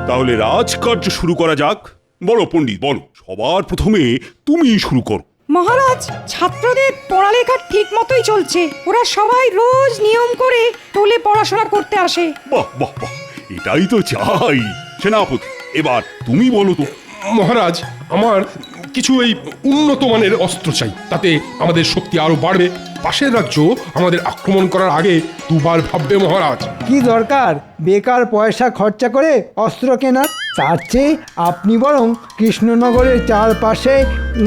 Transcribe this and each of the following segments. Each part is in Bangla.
তাহলে রাজকার্য শুরু করা যাক। বলো পণ্ডিত, বলো, সবার প্রথমে তুমি শুরু করো। মহারাজ, ছাত্রদের পড়ালেখা ঠিক মতোই চলছে। ওরা সবাই রোজ নিয়ম করে টোলে পড়াশোনা করতে আসে। বাহ বাহ বাহ, এটাই তো চাই। সেনাপতি, এবার তুমি বলো তো। মহারাজ, আমার কিছু এই উন্নত মানের অস্ত্র চাই, তাতে আমাদের শক্তি আরো বাড়বে। পাশের রাজ্য আমাদের আক্রমণ করার আগে দুবার ভাববে মহারাজ। কি দরকার বেকার পয়সা খরচা করে অস্ত্র কেনার? তার চেয়ে আপনি বরং কৃষ্ণনগরের চারপাশে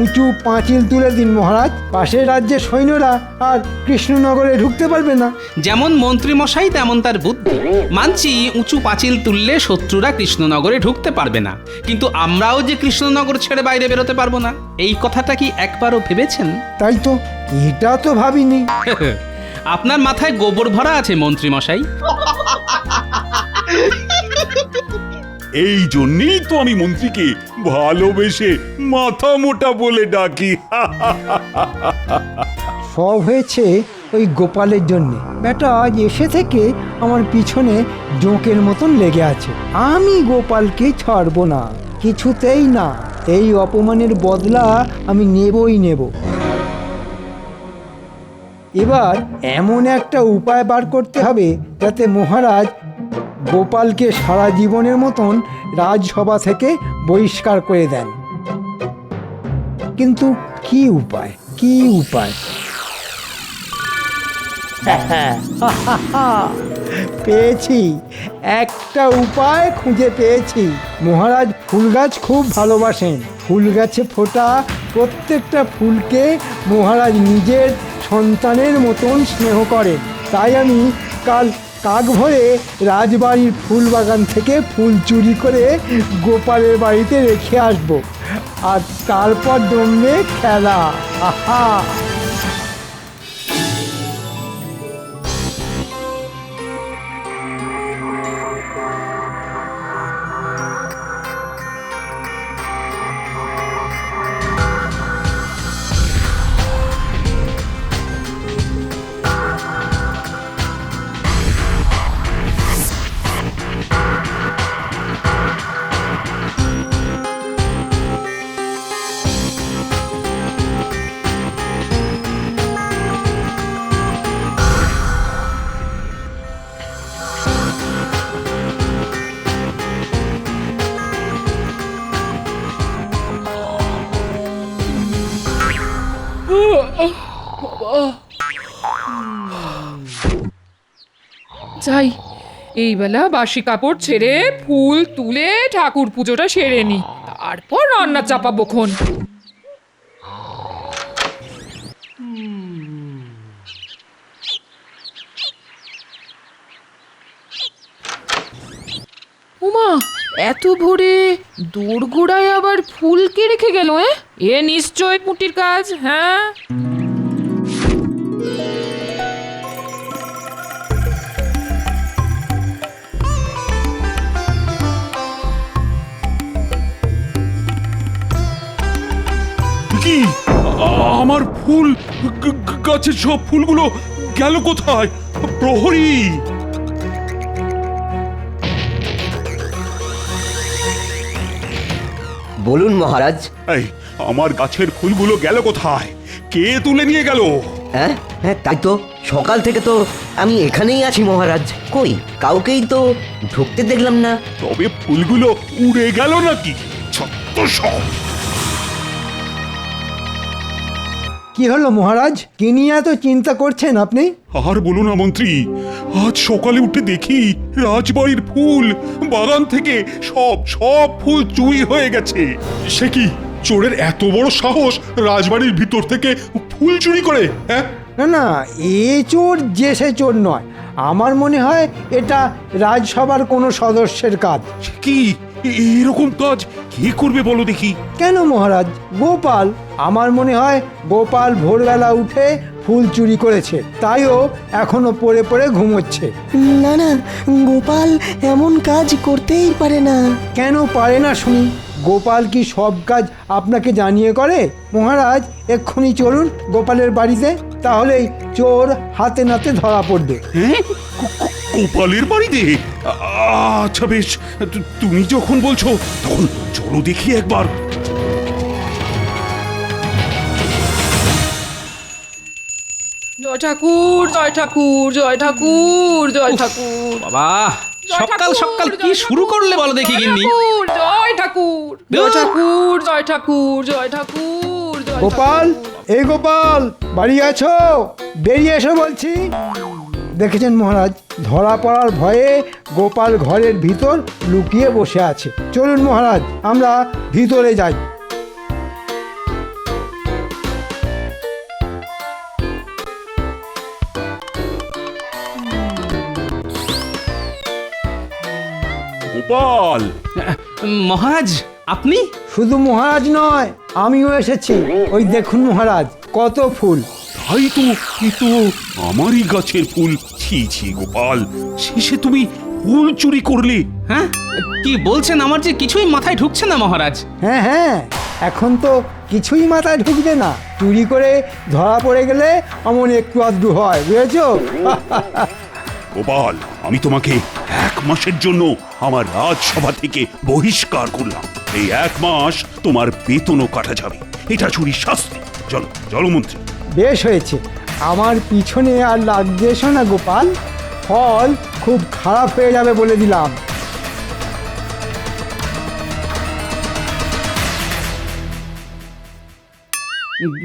উঁচু পাঁচিল তুলে দিন মহারাজ। পাশের রাজ্যের সৈন্যরা আর কৃষ্ণনগরে ঢুকতে পারবে না। যেমন মন্ত্রী মশাই তেমন তার বুদ্ধি। মানছি উঁচু পাঁচিল তুললে শত্রুরা কৃষ্ণনগরে ঢুকতে পারবে না, কিন্তু আমরাও যে কৃষ্ণনগর ছেড়ে বাইরে বেরোতে পারবো না, এই কথাটা কি একবারও ভেবেছেন? তাই তো, এটা তো ভাবিনি। আপনার মাথায় গোবর ভরা আছে মন্ত্রী মশাই। এই জন্যই তো আমি মন্ত্রীকে ভালোবেসে মাথা মোটা বলে ডাকি। সব হয়েছে ওই গোপালের জন্যে। বেটা আজ এসে থেকে আমার পিছনে জোঁকের মতন লেগে আছে। আমি গোপালকে ছাড়বো না, কিছুতেই না। এই অপমানের বদলা আমি নেবই নেব। এবার এমন একটা উপায় বার করতে হবে যাতে মহারাজ গোপালকে সারা জীবনের মতন রাজসভা থেকে বহিষ্কার করে দেন। কিন্তু কি উপায়, কি উপায়? পেয়েছি, একটা উপায় খুঁজে পেয়েছি। মহারাজ ফুল গাছ খুব ভালোবাসেন। ফুল গাছে ফোটা প্রত্যেকটা ফুলকে মহারাজ নিজের সন্তানের মতন স্নেহ করেন। তাই আমি কাল কাক ভরে রাজবাড়ির ফুল বাগান থেকে ফুল চুরি করে গোপালের বাড়িতে রেখে আসব, আর তারপর জমবে খেলা। আহা! যাই, এই বেলা বাসি কাপড় ছেড়ে ফুল তুলে ঠাকুর পুজোটা সেরে নি, তারপর রান্না চাপাবো খন। উমা, এত ভোরে দোরগোড়ায় আবার ফুল কে রেখে গেল? এ নিশ্চয় পুটির কাজ। হ্যাঁ, কি আমার ফুল গাছের সব ফুলগুলো গেল কোথায়? প্রহরী! বলুন মহারাজ। এই, আমার গাছের ফুলগুলো গেল কোথায়? কে তুলে নিয়ে গেল? হ্যাঁ হ্যাঁ, তাই তো, সকাল থেকে তো আমি এখানেই আছি মহারাজ। কই কাউকেই তো ঢুকতে দেখলাম না। তবে ফুলগুলো উড়ে গেল নাকি? ছত্ত সব! কি হলো মহারাজ, কি নিয়ে এত চিন্তা করছেন আপনি? আর বলো না মন্ত্রী, আজ সকালে উঠে দেখি রাজবাড়ির ফুল বাগান থেকে সব সব ফুল চুরি হয়ে গেছে। সে কি, চোরের এত বড় সাহস রাজবাড়ির ভিতর থেকে ফুল চুরি করে? হ্যাঁ, না না, এ চোর যে সে চোর নয়। আমার মনে হয় এটা রাজসভার কোনো সদস্যের কাজ। কি এরকম কাজ কে করবে বলো দেখি? কেন মহারাজ, গোপাল। আমার মনে হয় গোপাল ভোরবেলা উঠে ফুল চুরি করেছে, তাইও এখনো পড়ে পড়ে ঘুমোচ্ছে। না না, গোপাল এমন কাজ করতেই পারে না। কেন পারে না শুনি? গোপাল কি সব কাজ আপনাকে জানিয়ে করে? মহারাজ এক্ষুনি চলুন গোপালের বাড়িতে, তাহলেই চোর হাতে নাতে ধরা পড়বে। হ্যাঁ, গোপালের বাড়িতে? আচ্ছা বেশ, তুমি যখন বলছো তখন চলো দেখি একবার। জয় ঠাকুর, জয় ঠাকুর, জয় ঠাকুর, জয় ঠাকুর। বাবা, জয় সকাল ঠাকুর, সকাল কি জয় শুরু ঠাকুর, করলে বলো দেখি জয় গিন্নি? ঠাকুর, জয় ঠাকুর, জয় ঠাকুর, জয় ঠাকুর, জয় ঠাকুর, জয় গোপাল, ঠাকুর। এই গোপাল, বাড়ি আছো? বেরিয়ে এসো বলছি। দেখেছেন মহারাজ, ধরা পড়ার ভয়ে গোপাল ঘরের ভিতর লুকিয়ে বসে আছে। চলুন মহারাজ, আমরা ভিতরে যাই। গোপাল, মহারাজ, আপনি? শুধু মহারাজ নয়, আমিও এসেছি। ওই দেখুন মহারাজ, কত ফুল। তাই তো, এ তো আমারই গাছের ফুল। ছি ছি গোপাল, শেষে তুমি ফুল চুরি করলে? হ্যাঁ, কি বলছেন? আমার যে কিছুই মাথায় ঢুকছে না মহারাজ। হ্যাঁ হ্যাঁ, এখন তো কিছুই মাথায় ঢুকবে না। চুরি করে ধরা পড়ে গেলে অমন একটু আধটু হয়, বুঝেছো? গোপাল, আমি তোমাকে 1 মাসের জন্য আমার রাজসভা থেকে বহিষ্কার করলাম। এই 1 মাস তোমার বেতনও কাটা যাবে। এটা চুরির শাস্তি। চলো চলো মন্ত্রী। বেশ হয়েছে, আমার পিছনে আর লাগবে এসো না গোপাল, ফল খুব খারাপ হয়ে যাবে বলে দিলাম।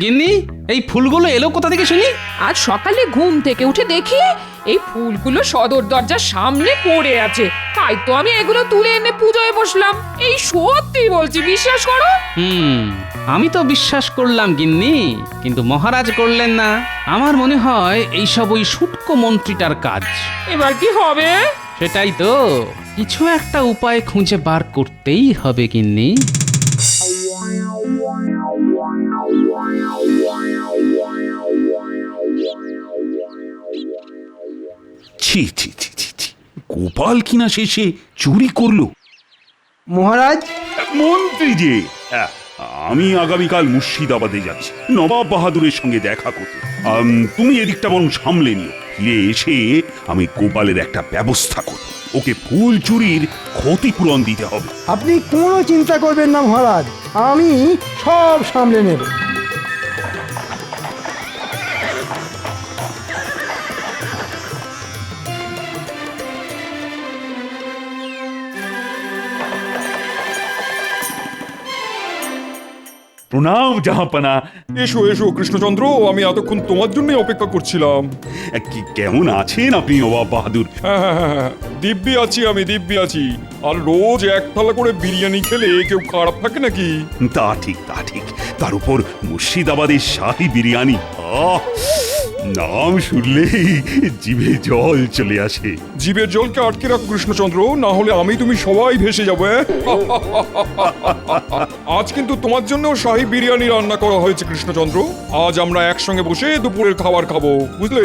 গিন্নি, এই ফুলগুলো এলো কোথা থেকে শুনি? আজ সকালে ঘুম থেকে উঠে দেখি এই ফুলগুলো সদর দরজার সামনে পড়ে আছে, তাই তো আমি এগুলো তুলে এনে পুজোয় বসলাম। এই সত্যি বলছি, বিশ্বাস করো। আমি তো বিশ্বাস করলাম গিন্নি, কিন্তু মহারাজ করলেন না। আমার মনে হয় এইসব ওই শুটকো মন্ত্রীটার কাজ। এবার কি হবে? সেটাই তো, কিছু একটা উপায় খুঁজে বার করতেই হবে গিন্নি। ছি ছি ছি ছি ছি, গোপাল কিনা শেষে চুরি করলো। মহারাজ, মন্ত্রী যে, আমি আগামীকাল মুর্শিদাবাদে যাচ্ছি নবাব বাহাদুরের সঙ্গে দেখা করতে। তুমি এদিকটা বরং সামলে নিও। ফিরে এসে আমি গোপালের একটা ব্যবস্থা করব। ওকে ফুল চুরির ক্ষতিপূরণ দিতে হবে। আপনি কোনো চিন্তা করবেন না মহারাজ, আমি সব সামলে নেব। প্রণাম জাহাপানা। এসো এসো কৃষ্ণচন্দ্র, আমি এতক্ষণ তোমার জন্যই অপেক্ষা করছিলাম। কেমন আছেন আপনি নবাব বাহাদুর? হ্যাঁ হ্যাঁ হ্যাঁ হ্যাঁ, দিব্যি আছি, আমি দিব্যি আছি। আর রোজ 1 থালা করে বিরিয়ানি খেলে কেউ খারাপ থাকে নাকি? তা ঠিক, তা ঠিক। তার উপর মুর্শিদাবাদের শাহী বিরিয়ানি, আহ, নাম শুনলেই জিভে জল চলে আসে। জিভের জলকে আটকে রাখো কৃষ্ণচন্দ্র, না হলে আমি তুমি সবাই ভেসে যাবো। আজ কিন্তু তোমার জন্য শাহী বিরিয়ানি রান্না করা হয়েছে কৃষ্ণচন্দ্র। আজ আমরা একসঙ্গে বসে দুপুরের খাবার খাবো, বুঝলে?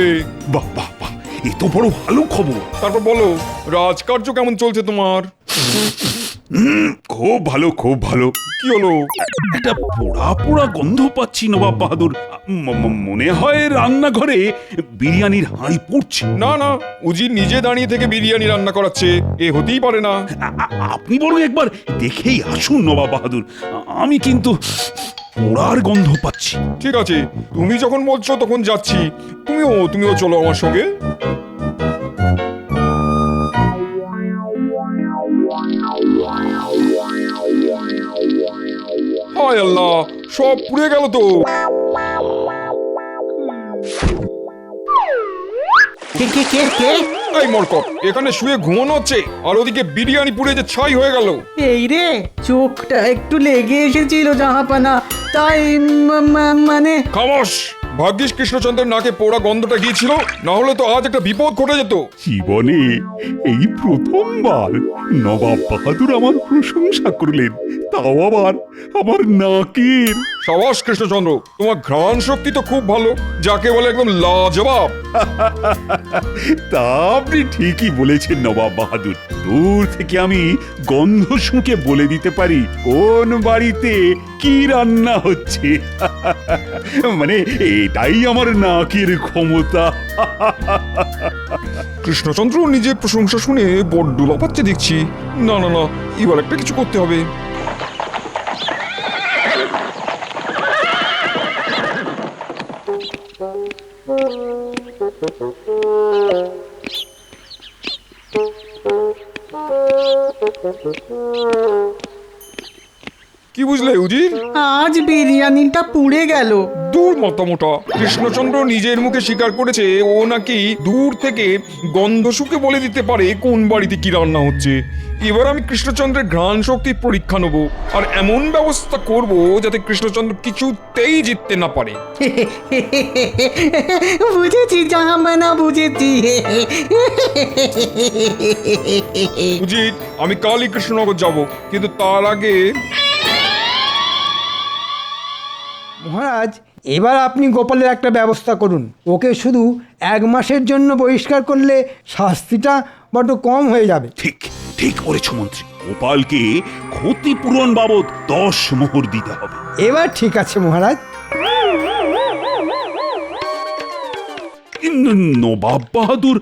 বাহ বাহ বাহ, এ তো বড় ভালো খবর। তারপর বলো, রাজকার্য কেমন চলছে তোমার? খুব ভালো, খুব ভালো। কি হলো? একটা পোড়া পোড়া গন্ধ পাচ্ছি নবাব বাহাদুর। মনে হয় রান্নাঘরে বিরিয়ানির হাঁড়ি পুড়ছে। না না, উজি নিজে দাঁড়িয়ে থেকে বিরিয়ানি রান্না করাচ্ছে, এ হতেই পারে না। আপনি বরং একবার দেখেই আসুন নবাব বাহাদুর। আমি কিন্তু পোড়ার গন্ধ পাচ্ছি। ঠিক আছে, তুমি যখন বলছো তখন যাচ্ছি। তুমিও চলো আমার সঙ্গে। হায় আল্লাহ, সব পুড়ে গেল তো। এই মরকট, এখানে শুয়ে ঘুমানো হচ্ছে আর ওদিকে বিরিয়ানি পুড়ে যে ছাই হয়ে গেল। এই রে, চোখটা একটু লেগে এসেছিল জাহাপানা, তাই মানে খামোশ! ভাগ্যিস কৃষ্ণচন্দ্রের নাকে পোড়া গন্ধটা গিয়েছিল, না হলে তো আজ একটা বিপদ ঘটে যেত। জীবনে এই প্রথমবার নবাব বাহাদুর আমার প্রশংসা করলেন, তাও আবার আমার নাকের। সাবাস কৃষ্ণচন্দ্র, তোমার ঘ্রাণ শক্তি তো খুব ভালো, যাকে বলে একদম লাজবাব। তা আপনি ঠিকই বলেছেন নবাব বাহাদুর। দূর থেকে আমি গন্ধ শুঁকে বলে দিতে পারি কোন বাড়িতে কি রান্না হচ্ছে। মানে এটাই আমার নাকের ক্ষমতা। কৃষ্ণচন্দ্র নিজের প্রশংসা শুনে বড্ড লাফাচ্ছে দেখছি। না না না, এবার একটা কিছু করতে হবে। কি বুঝলে উজির? আজ বিরিয়ানিটা পুড়ে গেল। দূর মাতামোটা, কৃষ্ণচন্দ্র নিজের মুখে স্বীকার করেছে ও নাকি দূর থেকে গন্ধ শুকে বলে দিতে পারে কোন বাড়িতে কি রান্না হচ্ছে। এবার আমি কৃষ্ণচন্দ্রের ঘ্রাণ শক্তির পরীক্ষা নেব আর এমন ব্যবস্থা করব যাতে কৃষ্ণচন্দ্র কিছুতেই জিততে না পারে। বুঝেছি জাহাপানা, বুঝেছি। উজির, আমি কালই কৃষ্ণনগর যাব, কিন্তু তার আগে মহারাজ, এবার আপনি গোপালের একটা ব্যবস্থা করুন। ওকে শুধু 1 মাসের জন্য বহিষ্কার করলে শাস্তিটা বড্ড কম হয়ে যাবে। ঠিক ঠিক বলেছ মন্ত্রী, গোপালকে ক্ষতিপূরণ বাবদ 10 মোহর দিতে হবে। এবার ঠিক আছে মহারাজ। নবাব বাহাদুর,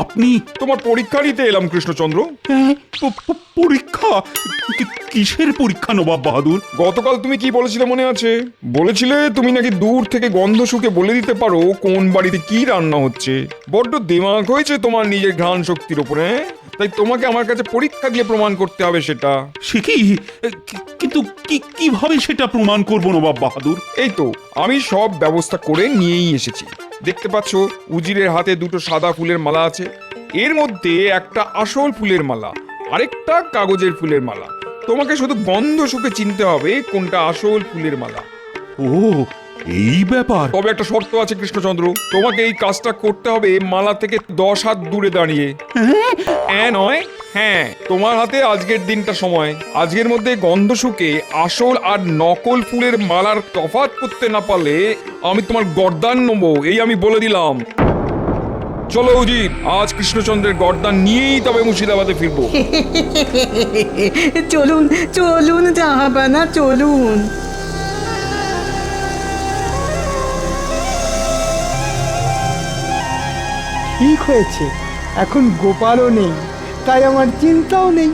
আপনি তোমার পরীক্ষা নিতে এলাম কৃষ্ণচন্দ্র। পরীক্ষা? কিসের পরীক্ষা নবাব বাহাদুর? গতকাল তুমি কি বলেছিলে মনে আছে? বলেছিলে তুমি নাকি দূর থেকে গন্ধ শুকে বলে দিতে পারো কোন বাড়িতে কি রান্না হচ্ছে। বড্ড দিমাগ হয়েছে তোমার নিজের ঘ্রাণ শক্তির উপরে, তাই তোমাকে আমার কাছে পরীক্ষা দিয়ে প্রমাণ করতে হবে সেটা। সে কি? কিন্তু কিভাবে সেটা প্রমাণ করব নবাব বাহাদুর? এই তো আমি সব ব্যবস্থা করে নিয়েই এসেছি। দেখতে পাচ্ছ উজিরের হাতে 2টো সাদা ফুলের মালা আছে। এর মধ্যে একটা আসল ফুলের মালা, আরেকটা কাগজের ফুলের মালা। তোমাকে শুধু গন্ধ শুকে চিনতে হবে কোনটা আসল ফুলের মালা। ও, এই ব্যাপার। তবে একটা শর্ত আছে কৃষ্ণচন্দ্র, তোমাকে এই কাজটা করতে হবে মালা থেকে 10 হাত দূরে দাঁড়িয়ে। হ্যাঁ নয়, হ্যাঁ, তোমার হাতে আজকের দিনটা সময়। আজকের মধ্যে গন্ধ শুকে আসল আর নকল ফুলের মালার তফাৎ করতে না পারলে আমি তোমার গর্দান নেবো, এই আমি বলে দিলাম। চলো উজির, আজ কৃষ্ণচন্দ্রের গর্দান নিয়েই তবে মুর্শিদাবাদে ফিরবো। চলুন চলুন জাহাপানা, চলুন। ঠিক হয়েছে, এখন গোপালও নেই, তাই আমার চিন্তাও নেই।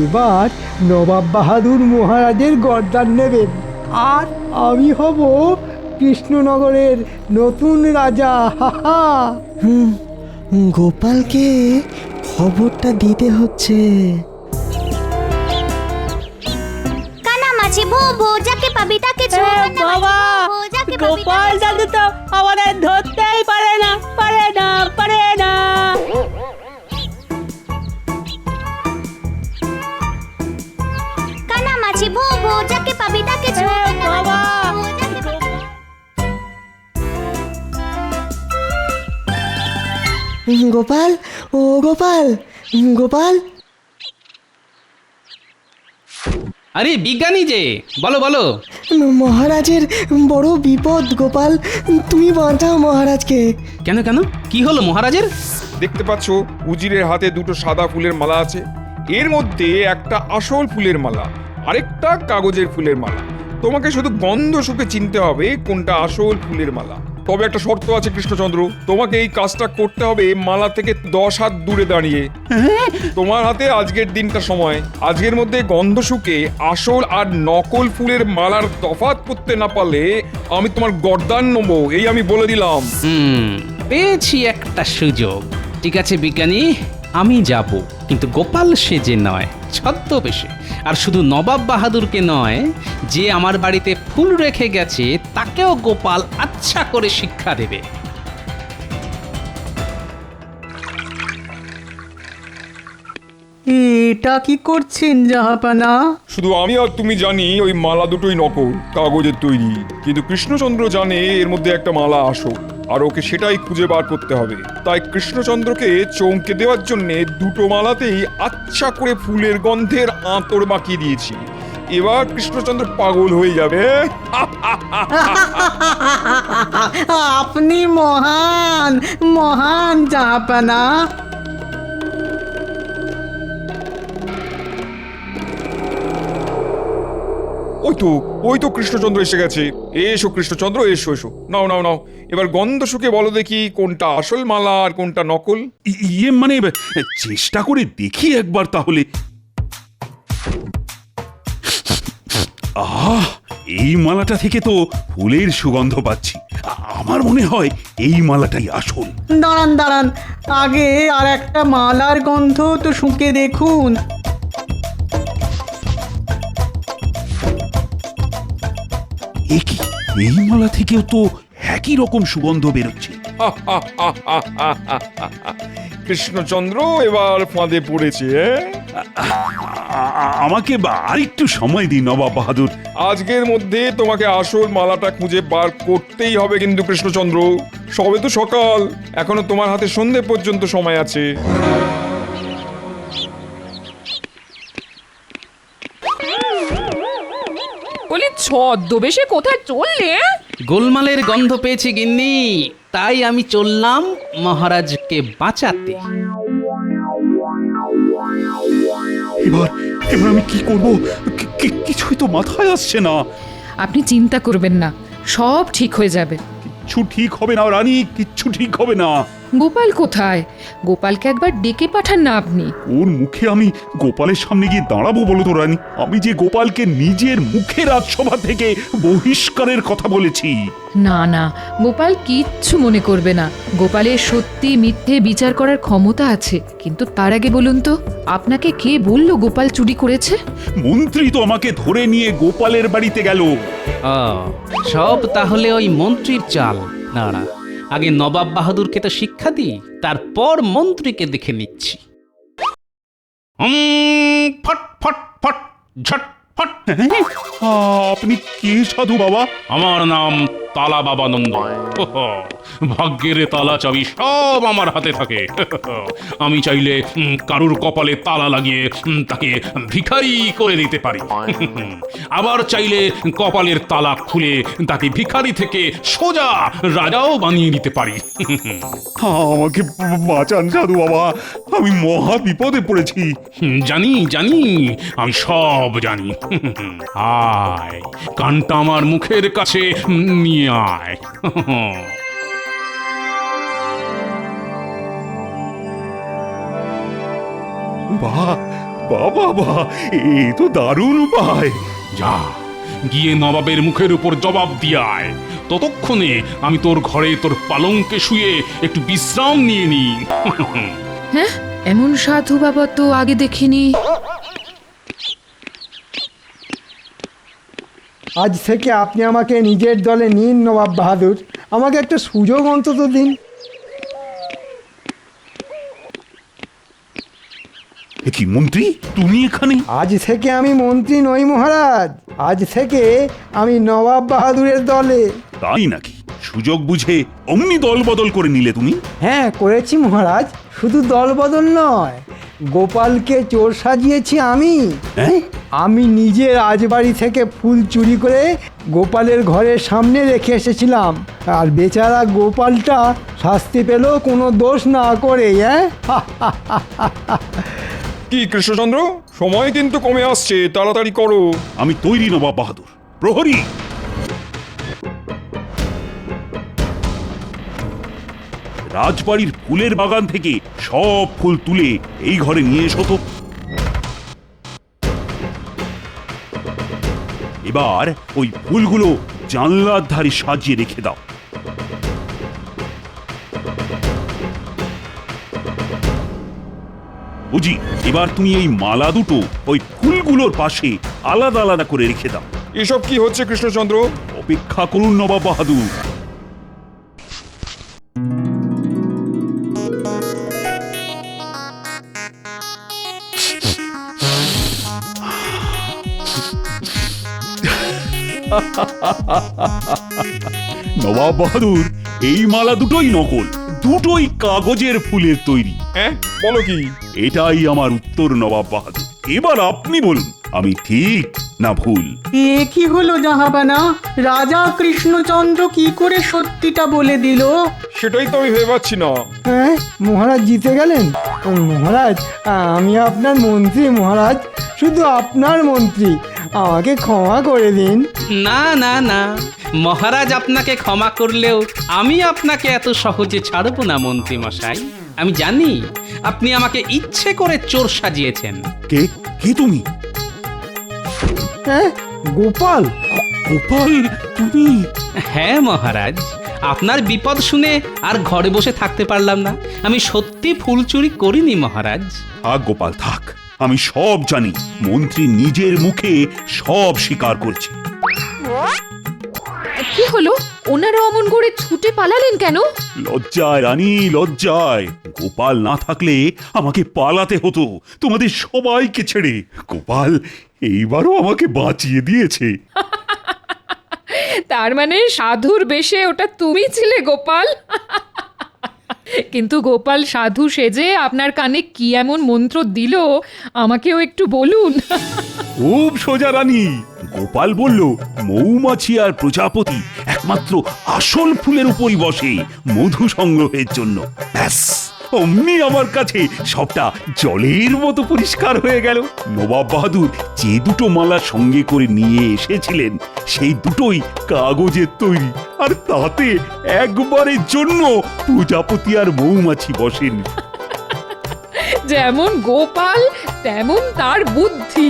এবার নবাব বাহাদুর মহারাজের গর্দান নেবেন আর আমি হব কৃষ্ণনগরের নতুন রাজা। হাহা। গোপালকে খবরটা দিতে হচ্ছে। কানামাছি ভোবো, যাকে পাবি তাকে ছোঁয়। বাবা, গোপাল দাদু তো আমাদের ধরতেই পারে না, পারে না, পারে না। কানামাছি ভোবো, যাকে পাবি তাকে ছোঁয়। বাবা, গোপাল, ও গোপাল, গোপাল। আরে বিজ্ঞানী যে, বলো বলো। মহারাজের বড় বিপদ গোপাল, তুমি বাঁচাও মহারাজকে। কেন কেন, কি হলো মহারাজের? দেখতে পাচ্ছ উজিরের হাতে 2টো সাদা ফুলের মালা আছে। এর মধ্যে একটা আসল ফুলের মালা, আরেকটা কাগজের ফুলের মালা। তোমাকে শুধু গন্ধ শুকে চিনতে হবে কোনটা আসল ফুলের মালা। তবে একটা শর্ত আছে কৃষ্ণচন্দ্র, তোমাকে এই কাজটা করতে হবে মালা থেকে 10 হাত দূরে দাঁড়িয়ে। তোমার হাতে আজকের দিনটা সময়। আজকের মধ্যে গন্ধ শুকে আসল আর নকল ফুলের মালার তফাৎ করতে না পারলে আমি তোমার গর্দান নেবো, এই আমি বলে দিলাম। পেয়েছি একটা সুযোগ। ঠিক আছে বিজ্ঞানী, আমি যাব, কিন্তু গোপাল সেজে নয়, ছদ্মবেশে। আর শুধু নবাব বাহাদুরকে নয়, যে আমার বাড়িতে ফুল রেখে গেছে তাকেও গোপাল আচ্ছা করে শিক্ষা দেবে। এটা কি করছেন জাহাপানা? শুধু আমি আর তুমি জানি ওই মালা দুটোই নকল, কাগজের তৈরি। কিন্তু কৃষ্ণচন্দ্র জানে এর মধ্যে একটা মালা আসল, আর ওকে সেটাই খুঁজে বার করতে হবে। তাই কৃষ্ণচন্দ্রকে চমকে দেওয়ার জন্য 2টো মালাতেই আচ্ছা করে ফুলের গন্ধের আঁতর মাখিয়ে দিয়েছি। এবার কৃষ্ণচন্দ্র পাগল হয়ে যাবে। আপনি মহান, মহান জাহাপানা। ওই তো কৃষ্ণচন্দ্র এসে গেছে। এসো কৃষ্ণচন্দ্র, এসো এসো, নাও নাও নাও, এবার গন্ধ শুকে বলো দেখি কোনটা আসল মালা আর কোনটা নকল। ইয়ে মানে চেষ্টা করে দেখি একবার তাহলে। আহ, এই মালাটা থেকে তো ফুলের সুগন্ধ পাচ্ছি। আমার মনে হয় এই মালাটাই আসল। দাঁড়ান দাঁড়ান, আগে আর একটা মালার গন্ধ তো শুঁকে দেখুন। এ কি, এই মালা থেকেও তো একই রকম সুগন্ধ বেরোচ্ছে। কৃষ্ণচন্দ্র এবার ফাঁদে পড়েছে। আমাকে আর একটু সময় দিন নবাব বাহাদুর। আজকের মধ্যে তোমাকে আসল মালাটা খুঁজে বার করতেই হবে কিন্তু কৃষ্ণচন্দ্র। সবে তো সকাল, এখনো তোমার হাতে সন্ধে পর্যন্ত সময় আছে। বলি ছদ্মবেশে কোথায় চললে? গোলমালের গন্ধ পেয়েছি গিন্নি, তাই আমি চললাম মহারাজকে বাঁচাতে। এবার এবার আমি কি করব? কিছুই তো মাথায় আসছে না। আপনি চিন্তা করবেন না, সব ঠিক হয়ে যাবে। কিচ্ছু ঠিক হবে না রানী, কিচ্ছু ঠিক হবে না। গোপাল কোথায়? গোপালকে একবার ডেকে পাঠান না আপনি। ওর মুখে আমি গোপালের সামনে গিয়ে দাঁড়াবো বলো তো রানী? আমি যে গোপালকে নিজের মুখে রাজসভা থেকে বহিষ্কারের কথা বলেছি। না না, গোপাল কিচ্ছু মনে করবে না। গোপালের সত্যি মিথ্যে বিচার করার ক্ষমতা আছে। কিন্তু তার আগে বলুন তো, আপনাকে কে বললো গোপাল চুরি করেছে? মন্ত্রী তো আমাকে ধরে নিয়ে গোপালের বাড়িতে গেল। সব তাহলে ওই মন্ত্রীর চাল। না না, আগে নবাব বাহাদুরকে তো শিক্ষা দিই, তারপর মন্ত্রীকে দেখে নিচ্ছি। ফট ফট ফট ঝট ফট। আপনি কে সাধু বাবা? আমার নাম তালা বাবানন্দ। ভাগ্যের তালা চাবি সব আমার হাতে থাকে। আমি চাইলে কারুর কপালে তালা লাগিয়ে তাকে ভিখারি করে দিতে পারি, আবার চাইলে কপালের তালা খুলে তাকে ভিখারি থেকে সোজা রাজাও বানিয়ে দিতে পারি। আমাকে বাঁচান সাধু বাবা, আমি মহা বিপদে পড়েছি। জানি জানি, আমি সব জানি। আয়, কানটা আমার মুখের কাছে নিয়ে আয়। বাহ বাবা বাহ, এ তো দারুণ উপায়। যা গিয়ে নবাবের মুখের উপর জবাব দিয়ে আয়। ততক্ষণে আমি তোর ঘরে তোর পালঙ্কে শুয়ে একটু বিশ্রাম নিয়ে নি। হ্যাঁ, এমন সাধু বাবা তো আগে দেখিনি। আজ থেকে আপনি আমাকে নিজের দলে নিন নবাব বাহাদুর, আমাকে একটা সুযোগ অন্তত দিন। কি মন্ত্রী, তুমি এখানে? আজ থেকে আমি মন্ত্রী নই মহারাজ, আজ থেকে আমি নবাব বাহাদুরের দলে। তাই নাকি? সুযোগ বুঝে অমনি দল বদল করে নিলে তুমি? হ্যাঁ করেছি মহারাজ, শুধু দল বদল নয়, গোপালকে চোর সাজিয়েছি আমি। হ্যাঁ? আমি নিজে রাজবাড়ি থেকে ফুল চুরি করে গোপালের ঘরের সামনে রেখে এসেছিলাম, আর বেচারা গোপালটা শাস্তি পেল কোনো দোষ না করে। হ্যাঁ কি কৃষ্ণচন্দ্র, সময় কিন্তু কমে আসছে, তাড়াতাড়ি করো। আমি তৈরি নবাব বাহাদুর। প্রহরী, রাজবাড়ির ফুলের বাগান থেকে সব ফুল তুলে এই ঘরে নিয়ে এসো তো। এবার ওই ফুলগুলো জানলার ধারে সাজিয়ে রেখে দাও। বুঝি, এবার তুমি এই মালা দুটো ওই ফুলগুলোর পাশে আলাদা আলাদা করে রেখে দাও। এসব কি হচ্ছে কৃষ্ণচন্দ্র? অপেক্ষা করুন নবাব বাহাদুর। নবাব বাহাদুর, এই মালা দুটোই নকল, দুটোই কাগজের ফুলের তৈরি। হ্যাঁ, বলো কি? এটাই আমার উত্তর নবাব বাহাদুর। এবার আপনি বলুন, আমি ঠিক না ভুল? এ কি হলো জাহাপানা, রাজা কৃষ্ণচন্দ্র কি করে সত্যিটা বলে দিল? সেটাই তো আমি ভেবে পাচ্ছি না। হ্যাঁ মহারাজ জিতে গেলেন। মহারাজ আমি আপনার মন্ত্রী মহারাজ, শুধু আপনার মন্ত্রী। আমাকে ক্ষমা করে দিন। না না না, মহারাজ আপনাকে ক্ষমা করলেও আমি আপনাকে এত সহজে ছাড়ব না মন্ত্রী মশাই। আমি জানি আপনি আমাকে ইচ্ছে করে চোর সাজিয়েছেন। কে কে তুমি? হ্যাঁ, গোপাল। গোপাল তুমি? হ্যাঁ মহারাজ, আপনার বিপদ শুনে আর ঘরে বসে থাকতে পারলাম না। আমি সত্যি ফুল চুরি করিনি মহারাজ। থাক গোপাল থাক, আমি সব জানি। মন্ত্রী নিজের মুখে সব স্বীকার করছে। কি হলো? ওনারা অমন করে ছুটে পালালেন কেন? লজ্জায় রানী, লজ্জায়। গোপাল না থাকলে আমাকে পালাতে হতো তোমাদের সবাইকে ছেড়ে। গোপাল এইবারও আমাকে বাঁচিয়ে দিয়েছে। তার মানে সাধুর বেশে ওটা তুমি ছিলে গোপাল? কিন্তু গোপাল সাধু সেজে আপনার কানে কি এমন মন্ত্র দিল আমাকেও একটু বলুন। খুব সোজা রানী। গোপাল বলল মৌমাছি আর প্রজাপতি একমাত্র আসল ফুলের উপরই বসে মধু সংগ্রহের জন্য। ব্যাস, অমনি আমার কাছে সবটা জলের মতো পরিষ্কার হয়ে গেল। নবাব বাহাদুর যে দুটো মালা সঙ্গে করে নিয়ে এসেছিলেন সেই দুটোই কাগজের তৈরি, আর তাতে একবারের জন্য প্রজাপতি আর মৌমাছি বসেন। যেমন গোপাল তেমন তার বুদ্ধি।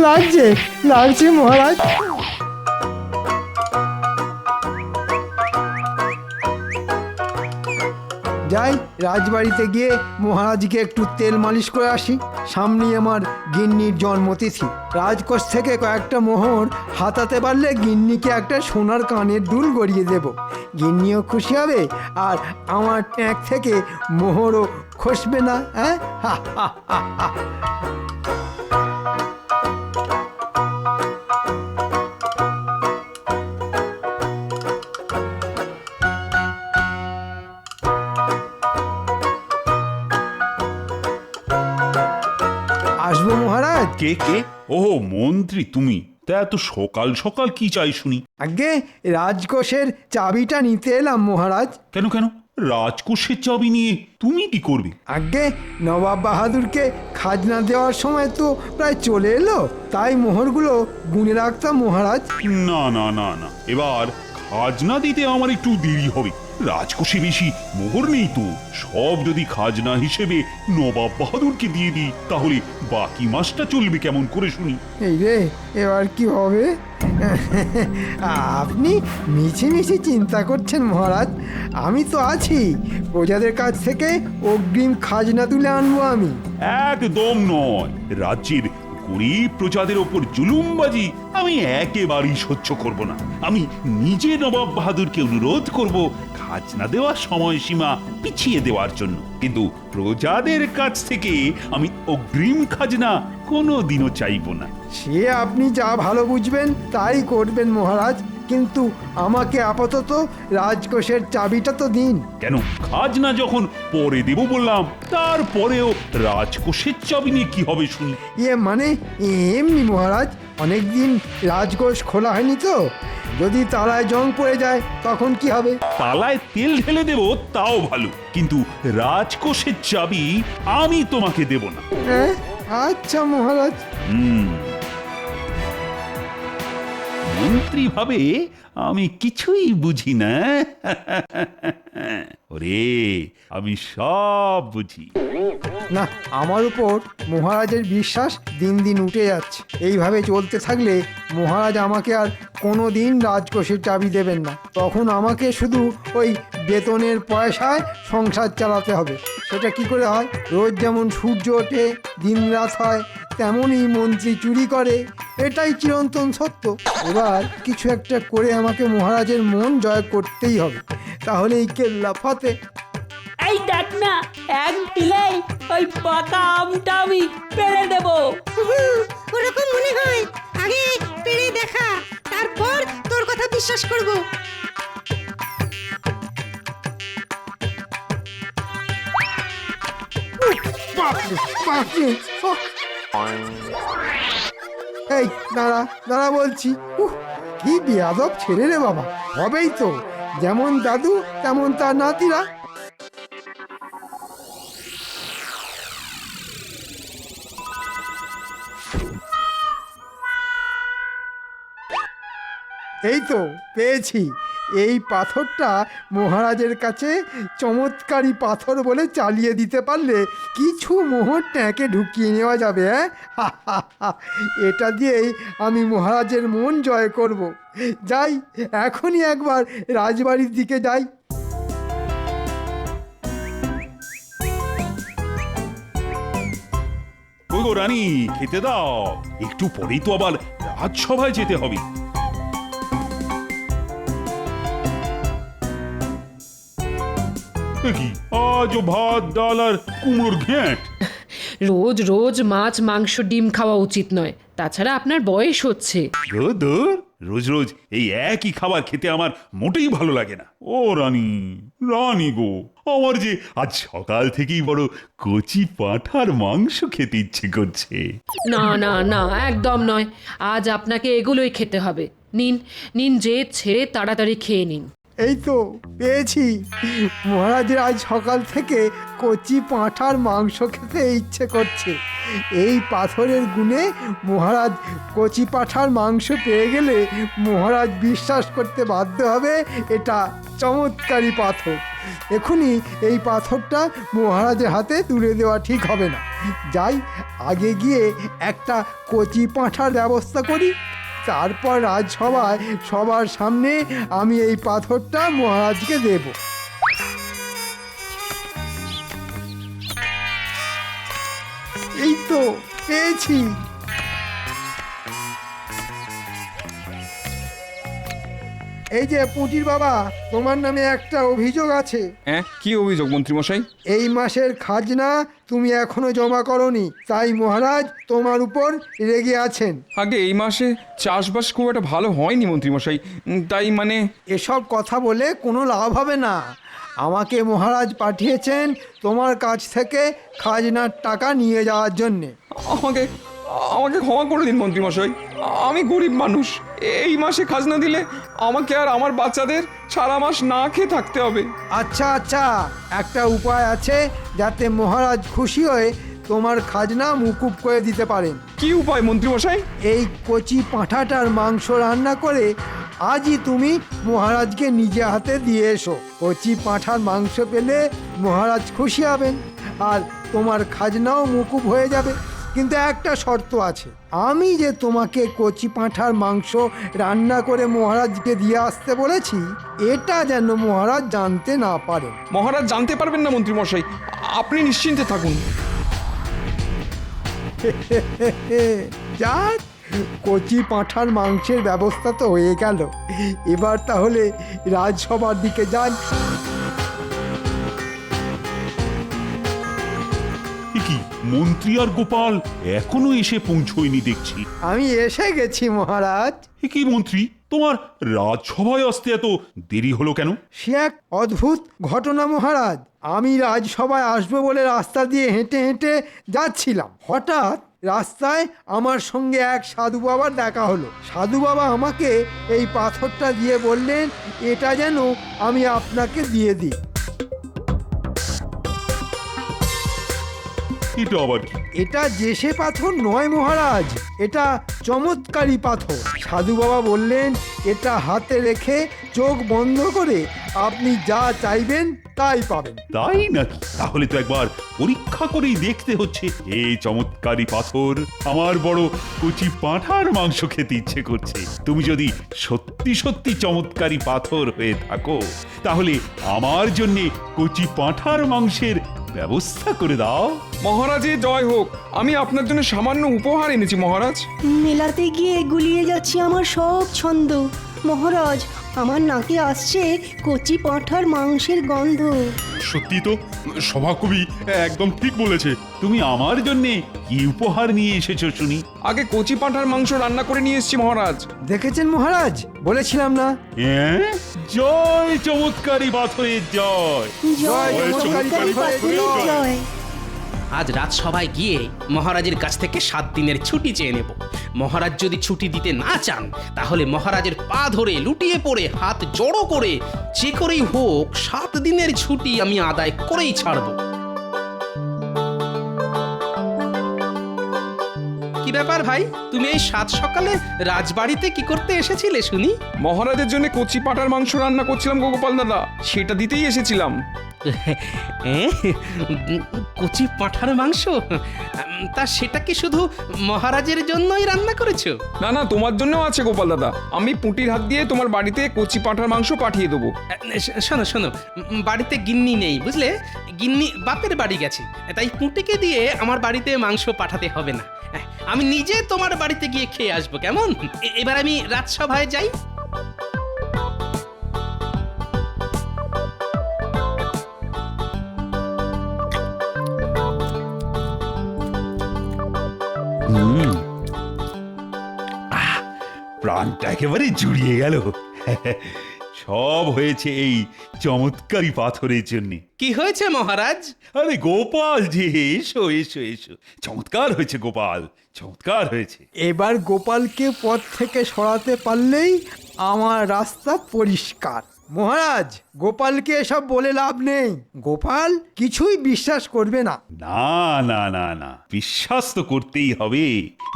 লাগছে লাগছে মহারাজ। যাই রাজবাড়িতে গিয়ে মহারাজকে একটু তেল মালিশ করে আসি। সামনেই আমার গিন্নির জন্মতিথি। রাজকোষ থেকে কয়েকটা মোহর হাতাতে পারলে গিন্নিকে একটা সোনার কানের দুল গড়িয়ে দেব। গিন্নিও খুশি হবে আর আমার ট্যাঁক থেকে মোহরও খসবে না। হ্যাঁ, হা হা হা হা। আসবো মহারাজ। কে কে? ও মন্ত্রী তুমি? তা এত সকাল সকাল কি চাই শুনি? আগে রাজকোষের চাবিটা নিতে এলাম মহারাজ। কেন কেন? রাজকোষের চাবি নিয়ে তুমি কি করবে? আগে নবাব বাহাদুরকে খাজনা দেওয়ার সময় তো প্রায় চলে এলো, তাই মোহরগুলো গুনে রাখতাম মহারাজ। না না না না, এবার খাজনা দিতে আমার একটু দেরি হবে। রাজকোষে বেশি মোহর নেই তো। সব যদি খাজনা হিসেবে নবাব বাহাদুরকে দিয়ে দিই তাহলে বাকি মাসটা চলবে কেমন করে শুনি? এই রে, এবার কি হবে? আপনি মিছি মিছি চিন্তা করছেন মহারাজ। আমি তো আছি, প্রজাদের কাছ থেকে অগ্রিম খাজনা তুলে আনবো আমি। একদম নয়। রাজ্যের গরিব প্রজাদের ওপর জুলুমবাজি আমি একেবারেই সহ্য করব না। আমি নিজে নবাব বাহাদুরকে অনুরোধ করব খাজনা দেওয়ার সময়সীমা পিছিয়ে দেওয়ার জন্য, কিন্তু প্রজাদের কাছ থেকে আমি অগ্রিম খাজনা কোনোদিনও চাইব না। সে আপনি যা ভালো বুঝবেন তাই করবেন মহারাজ, কিন্তু আমাকে আপাতত রাজকোষের চাবিটা তো দিন। কেন? খাজনা যখন পরে দেব বললাম, তারপরেও রাজকোষের চাবি নিয়ে কি হবে শুনি? মানে এমনি মহারাজ, অনেকদিন রাজকোষ খোলা হয়নি তো, যদি তালায় জং পড়ে যায় তখন কি হবে? তালায় তেল ঢেলে দেব তাও ভালো, কিন্তু রাজকোষের চাবি আমি তোমাকে দেব না। হ্যাঁ, আচ্ছা মহারাজ। মন্ত্রী ভাবে আমি কিছুই বুঝি না। ওরে, আমি সব বুঝি। না, আমার উপর মহারাজের বিশ্বাস দিন দিন উঠে যাচ্ছে। এইভাবে চলতে থাকলে মহারাজ আমাকে আর কোনো দিন রাজকোষের চাবি দেবেন না। তখন আমাকে শুধু ওই বেতনের পয়সায় সংসার চালাতে হবে। সেটা কি করে হয়? রোজ যেমন সূর্য ওঠে দিন রাত হয়, তেমনই মন্ত্রী চুরি করে, এটাই চিরন্তন সত্য। এবার কিছু একটা করে আমাকে মহারাজের মন জয় করতেই হবে, তাহলে এই কেল্লা ফতে। এই দেখ না, এক ঢিলেই ওই পাকা আমটা আমি পেরে দেবো। ওরকম মনে হয়, আগে পেরে দেখা, তারপর তোর কথা বিশ্বাস করব। এই দাঁড়া দাঁড়া বলছি। কি বেয়াদব ছেলে রে বাবা। হবেই তো, যেমন দাদু তেমন তার নাতিরা। এই তো পেয়েছি। এই পাথরটা মহারাজের কাছে চমৎকারী পাথর বলে চালিয়ে দিতে পারলে কিছু মোহর ট্যাঁকে ঢুকিয়ে নেওয়া যাবে। এটা দিয়েই আমি মহারাজের মন জয় করব। যাই, এখনই একবার রাজবাড়ির দিকে যাই। ওই গো রানী, খেতে দাও, একটু পরেই তো আবার রাজসভায় যেতে হবে। এ কি, আজও ভাত ডাল আর কুমড়োর ঘ্যাঁট। রোজ রোজ মাছ মাংস ডিম খাওয়া উচিত নয়, তাছাড়া আপনার বয়স হচ্ছে। ধুর, রোজ রোজ এই একই খাবার খেতে আমার মোটেই ভালো লাগে না। ও রানী, রানী গো, আমার যে আজ সকাল থেকেই বড় কচি পাঁঠার মাংস খেতে ইচ্ছে করছে। না না না, একদম নয়, আজ আপনাকে এগুলোই খেতে হবে। নিন নিন, জেদ ছেড়ে তাড়াতাড়ি খেয়ে নিন। এই তো পেয়েছি। মহারাজের আজ সকাল থেকে কচি পাঁঠার মাংস খেতে ইচ্ছে করছে। এই পাথরের গুণে মহারাজ কচি পাঁঠার মাংস পেয়ে গেলে মহারাজ বিশ্বাস করতে বাধ্য হবে এটা চমৎকারী পাথর। এখনই এই পাথরটা মহারাজের হাতে তুলে দেওয়া ঠিক হবে না। যাই, আগে গিয়ে একটা কচি পাঁঠার ব্যবস্থা করি, তারপর রাজসভায় সবার সামনে আমি এই পাথরটা মহারাজকে দেব। এই তো পেয়েছি। এই যে পুঁটির বাবা, তোমার নামে একটা অভিযোগ আছে। হ্যাঁ, কি অভিযোগ মন্ত্রীমশাই? এই মাসের খাজনা তুমি এখনো জমা করনি, তাই মহারাজ তোমার উপর রেগে আছেন। আগে এই মাসে চাষবাস খুব একটা ভালো হয়নি মন্ত্রীমশাই, তাই মানে। এসব কথা বলে কোনো লাভ হবে না। আমাকে মহারাজ পাঠিয়েছেন তোমার কাছ থেকে খাজনার টাকা নিয়ে যাওয়ার জন্যে। আমাকে আমাকে ক্ষমা করে দিন মন্ত্রীমশাই, আমি গরিব মানুষ। এই মাসে খাজনা দিলে আমাকে আর আমার বাচ্চাদের সারা মাস না খেয়ে থাকতে হবে। আচ্ছা আচ্ছা, একটা উপায় আছে যাতে মহারাজ খুশি হয়ে তোমার খাজনা মুকুব করে দিতে পারেন। কি উপায় মন্ত্রীমশাই? এই কচি পাঁঠাটার মাংস রান্না করে আজই তুমি মহারাজকে নিজে হাতে দিয়ে এসো। কচি পাঁঠার মাংস পেলে মহারাজ খুশি হবেন আর তোমার খাজনাও মুকুব হয়ে যাবে। কিন্তু একটা শর্ত আছে, আমি যে তোমাকে কচি পাঁঠার মাংস রান্না করে মহারাজকে দিয়ে আসতে বলেছি, এটা যেন মহারাজ জানতে না পারেন। মহারাজ জানতে পারবেন না মন্ত্রীমশাই, আপনি নিশ্চিন্তে থাকুন। যাক, কচি পাঁঠার মাংসের ব্যবস্থা তো হয়ে গেল। এবার তাহলে রাজসভার দিকে যান। কি, মন্ত্রী আর গোপাল এখনো এসে পৌঁছয়নি দেখছি। আমি এসে গেছি মহারাজ। কি মন্ত্রী, তোমার রাজসভায় আসতে এত দেরি হলো কেন? সে এক অদ্ভুত ঘটনা মহারাজ। আমি রাজসভায় আসবো বলে রাস্তা দিয়ে হেঁটে হেঁটে যাচ্ছিলাম। হঠাৎ রাস্তায় আমার সঙ্গে এক সাধু বাবার দেখা হলো। সাধু বাবা আমাকে এই পাথরটা দিয়ে বললেন এটা যেন আমি আপনাকে দিয়ে দিই। এটা আবার কি? এটা যেসে পাথর নয় মহারাজ, এটা চমৎকারী পাথর। সাধু বাবা বললেন এটা হাতে রেখে চোখ বন্ধ করে আপনি যা চাইবেন তাই পাবেন। তাই নাকি? তাহলে তো একবার পরীক্ষা করেই দেখতে হচ্ছে। এই চমৎকারী পাথর, আমার বড় কচি পাঁঠার মাংস খেতে ইচ্ছে করছে। তুমি যদি সত্যি সত্যি চমৎকারী পাথর হয়ে থাকো, তাহলে আমার জন্য কচি পাঁঠার মাংসের ব্যবস্থা করে দাও। মহারাজের জয় হোক, আমি আপনার জন্য সামান্য উপহার এনেছি মহারাজ। মেলাতে গিয়ে গুলিয়ে যাচ্ছে আমার সব ছন্দ। মহারাজ, আমার নাকে আসছে কচি পাঁঠার মাংসের গন্ধ। সত্যি তো, সভাকবি একদম ঠিক বলেছে। তুমি আমার জন্য কি উপহার নিয়ে এসেছো শুনি? আগে কচি পাঁঠার মাংস রান্না করে নিয়ে এসেছি মহারাজ। দেখেছেন মহারাজ, বলেছিলাম না? জয় চমৎকারী পাথরের জয়। জয় চমৎকারী পাথরের জয়। আজ রাজসভায় গিয়ে মহারাজের কাছ থেকে 7 দিনের ছুটি চেয়ে নেব। মহারাজ যদি ছুটি দিতে না চান তাহলে মহারাজের পা ধরে লুটিয়ে পড়ে হাত জড়ো করে যে করেই হোক 7 দিনের ছুটি আমি আদায় করেই ছাড়ব। কি ব্যাপার ভাই, তুমি এই 7 সকালে রাজবাড়িতে কি করতে এসেছিলে শুনি? মহারাজের জন্য কচি পাঁঠার মাংস রান্না করছিলাম গো গোপাল দাদা, সেটা দিতেই এসেছিলাম। কচি পাঁঠার মাংস? তা সেটা কি শুধু মহারাজের জন্যই রান্না করেছো? না না, তোমার জন্যও আছে গোপাল দাদা। আমি পুঁটির হাত দিয়ে তোমার বাড়িতে কচি পাঁঠার মাংস পাঠিয়ে দেবো। শোনো শোনো, বাড়িতে গিন্নি নেই বুঝলে, গিন্নি বাপের বাড়ি গেছে, তাই পুঁটিকে দিয়ে আমার বাড়িতে মাংস পাঠাতে হবে না। আমি নিজে তোমার বাড়িতে গিয়ে খেয়ে আসবো, কেমন? এবার আমি রাজসভায় যাই। প্রাণটা একেবারে জুড়িয়ে গেল। সব হয়েছে এই চমৎকারী পাথরের জন্য। কি হয়েছে মহারাজ? আরে গোপাল যে, এসো এসো এসো। চমৎকার হয়েছে গোপাল, চমৎকার হয়েছে। এবার গোপালকে পথ থেকে সরাতে পারলেই আমার রাস্তা পরিষ্কার। মহারাজ, গোপালকে এসব বলে লাভ নেই, গোপাল কিছুই বিশ্বাস করবে না। না না না না, বিশ্বাস তো করতেই হবে।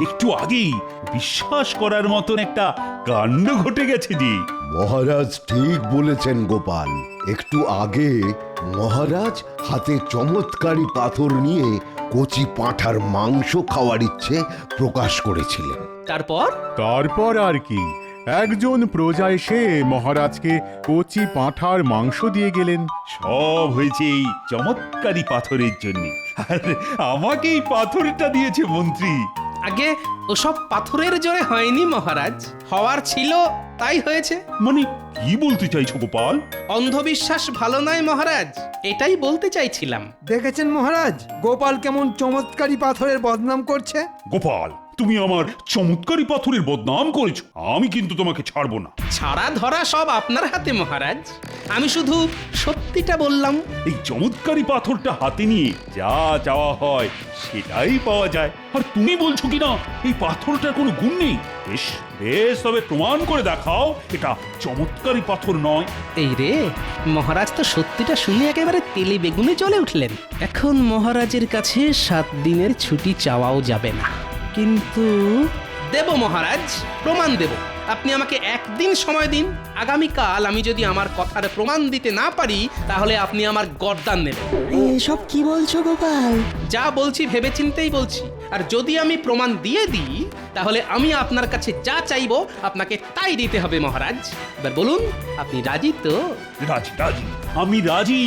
একটু আগেই বিশ্বাস করার মতন একটা কাণ্ড ঘটে গেছে যে। মহারাজ ঠিক বলেছেন গোপাল। একটু আগে মহারাজ হাতে চমৎকারী পাথর নিয়ে কচি পাঁঠার মাংস খাওয়ার ইচ্ছে প্রকাশ করেছিলেন। তারপর আর কি, একজন প্রজা এসে মহারাজকে কচি পাঁঠার মাংস দিয়ে গেলেন। সব হয়েছে এই চমৎকারী পাথরের জন্য। আর আমাকেই পাথরটা দিয়েছে মন্ত্রী। আগে ওসব পাথরের জোরে হয়নি মহারাজ, হওয়ার ছিল তাই হয়েছে। মানে কি বলতে চাইছো গোপাল? অন্ধবিশ্বাস ভালো নয় মহারাজ, এটাই বলতে চাইছিলাম। দেখেছেন মহারাজ, গোপাল কেমন চমৎকারী পাথরের বদনাম করছে। গোপাল, তুমি আমার চমৎকারী পাথরের বদনাম করেছো, আমি কিন্তু তোমাকে ছাড়বো না। ছাড়া ধরা সব আপনার হাতে মহারাজ, আমি শুধু সত্যিটা বললাম। এই চমৎকারী পাথরটা হাতে নিয়ে যা চাওয়া হয় সেটাই পাওয়া যায়। আর তুমি বলছো কিনা এই পাথরটার কোনো গুণ নেই। বেশ বেশ, তবে প্রমাণ করে দেখাও এটা চমৎকারী পাথর নয়। এই রে, মহারাজ তো সত্যিটা শুনে একেবারে তেলে বেগুনে জ্বলে উঠলেন। এখন মহারাজের কাছে 7 দিনের ছুটি চাওয়াও যাবে না, কিন্তু দেব মহারাজ, প্রমাণ দেব। আপনি আমাকে 1 দিন সময় দিন। আগামীকাল আমি যদি আমার কথার প্রমাণ দিতে না পারি তাহলে আপনি আমার গর্দান নেবেন। এসব কি বলছো গোপাল? যা বলছি ভেবেচিন্তেই বলছি। আর যদি আমি প্রমাণ দিয়ে দিই তাহলে আমি আপনার কাছে যা চাইবো আপনাকে তাই দিতে হবে মহারাজ। এবার বলুন, আপনি রাজি তো? রাজি রাজি, আমি রাজি।